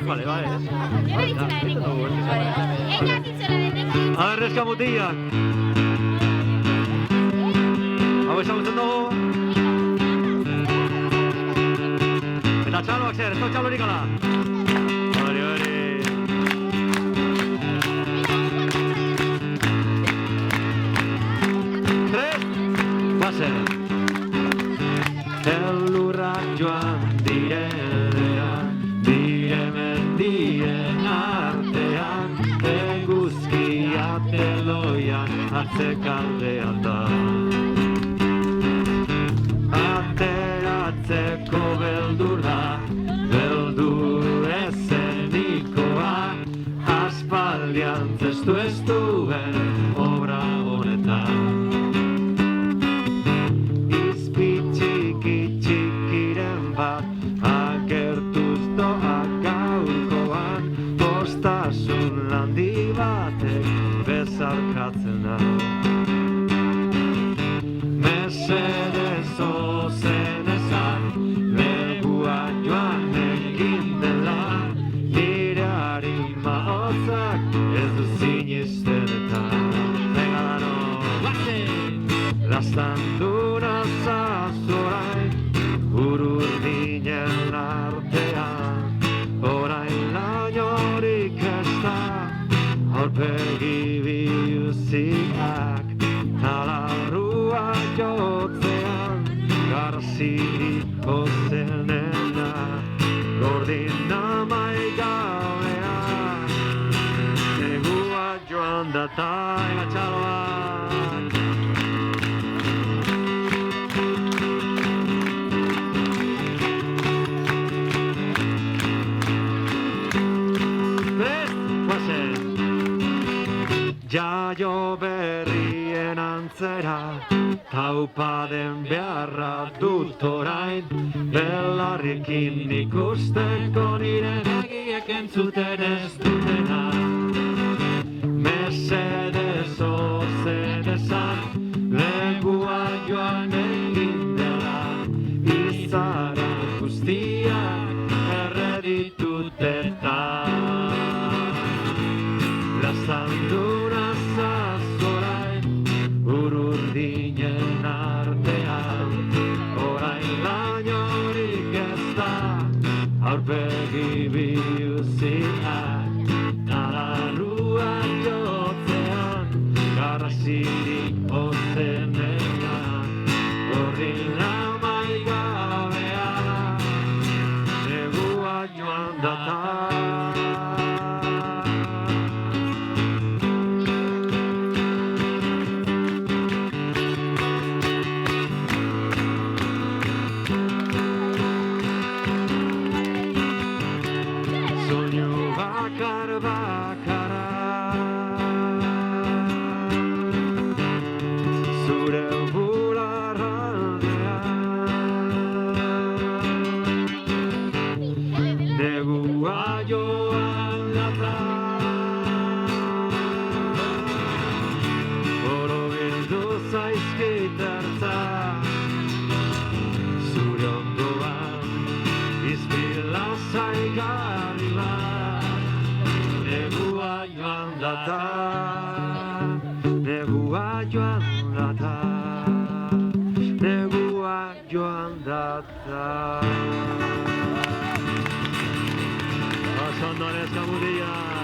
Vale, vale. A ver, eskamutiak. Hau esagutzen dugu. Eta txaloak zer, ez txalorik ala. Hori, hori. Tres, bazen. Elurrak joan direnean, dire mendien artean, eguzkia teloian atzekaldean da. Ateratzeko beldurra, beldur ezenikoa, aspaldian zestu ez duen obra honetan. Txikiren bat agertuz doa gaurkoan, postasun landi batek bezarkatzen da. Mesedez ozen ezan, negua joan egin dela, nire harima hotzak ez du zinisten eta. Venga dano, lastan duna zazorain, ururdinen artean, orain lainorik ez da, aurpegi biuziak, talarrua jotzean, garzirik ozenena, gordin amaigabean, negua joan data egatxaloak. Jaio berrien antzera, taupaden beharra dut orain, belarriekin ikusteko nire begiek entzuten ez dutena. Mesedez ozen esan, legua joan egin dela, izara guztiak erreditut eta. Lasandura zazorain, ururdinen artean, orain lainorik ez da, aurpegi biuziak, talarrua jotzean, garrasirik ozenean, gordin amaigabean, negua joan data. Bakara zure bularraldean, negua joan data, borobildu zaizkit ertzak, zure ondoan izpila zaigarri bat. Negua joan data, negua joan data, negua joan data. Oso ondoren eskamutila.